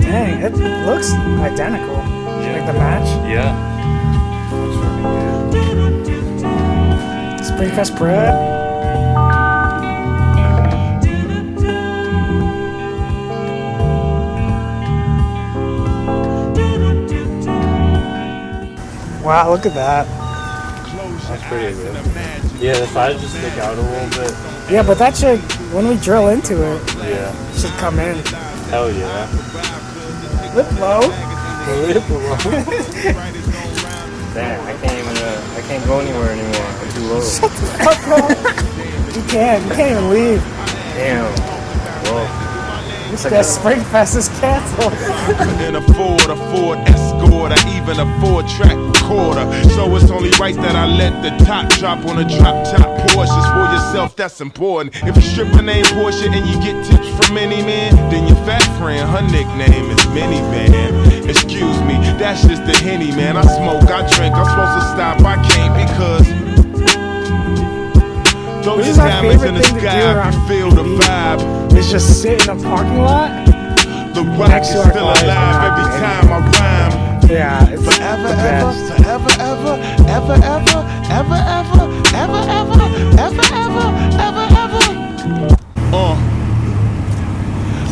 Dang, it looks identical. Yeah. Like the match. Yeah. Springfest bread. Wow, look at that. That's pretty good. Yeah, the sides just stick out a little bit. Yeah, but that should, when we drill into it, Yeah. should come in. Hell yeah. Lip low. Damn, I can't go anywhere anymore. I'm too low. Shut the fuck up. You can't even leave. Damn. Whoa. That Springfest is canceled. Couldn't afford a Ford Escort or even a 4-track recorder. So it's only right that I let the top drop on a drop-top Porsche. For yourself, that's important. If a stripper named Portia and you get tips from any man, then your fat friend, her nickname is Minivan. Excuse me, that's just the Henny, man. I smoke, I drink, I'm supposed to stop, I can't because those This is my diamonds in favorite the thing to do sky, around you feel the vibe. It's just sit in a parking lot. The rock Next is to our still cars and alive not every do time I rhyme. Yeah, it's Forever, the ever, best. forever, ever, ever, ever, ever, ever, ever, ever, ever, ever, ever.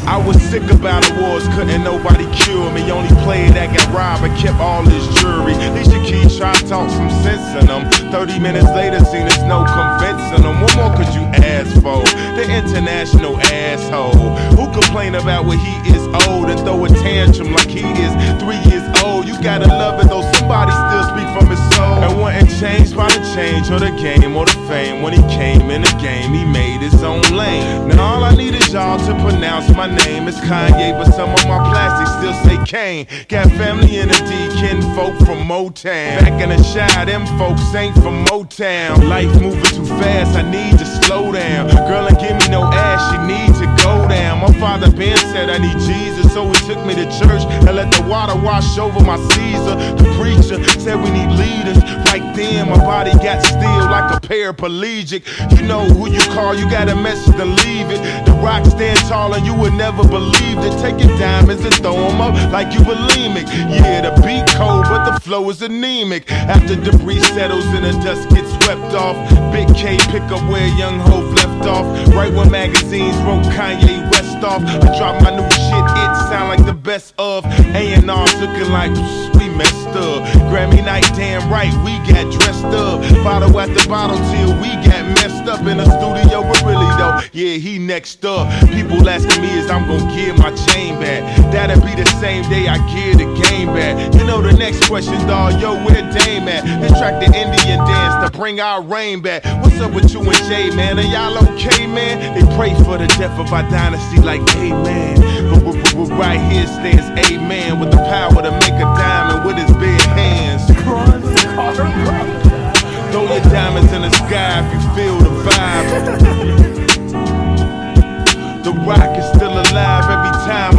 I was sick about awards, couldn't nobody cure me. Only player that got robbed and kept all his jewelry. Alicia Keys tried to talk some sense in them. 30 minutes later, seen there's no convincing them. What more could you ask for? The international asshole who complain about when he is old and throw a tantrum like he is 3 years old. You gotta love it though, somebody still speak from his soul. And wasn't changed by the change or the game or the fame. When he came in the game, he made his own lane. Now all I need is y'all to pronounce my name is Kanye, but some of my plastics still say Kane. Got family in the D, kinfolk from Motown. Back in the Shy, them folks ain't from Motown. Life moving too fast, I need to slow down. Girl, and give me no ass, she need to go down. My father Ben said I need Jesus, so he took me to church and let the water wash over my Caesar. The preacher said we need leaders. Right then, my body got still like a paraplegic. You know who you call, you got a message to leave it. The rock stand tall and you would never believe it. Take your diamonds and throw them up like you bulimic. Yeah, the beat cold, but the flow is anemic. After debris settles and the dust gets swept off, Big K pick up where Young Hov left off. Right when magazines wrote Kanye West off. I drop my new shit, it sound like the best of. A&R's looking like we messed up. Grammy night, damn right, we got dressed up. Bottle after bottle till we got messed up in the studio, but really though, yeah, he next up. People asking me is I'm gonna give my chain back. That'll be the same day I give the game back. You know the next question, dawg, yo, where Dame at? This track the Indian dance to bring our rain back. What's up with you and Jay, man? Are y'all okay, man? They pray for the death of our dynasty like amen. But right here stands amen with the power to make a diamond with his bare hands. Throw your diamonds in the sky if you feel the vibe. The rock is still alive every time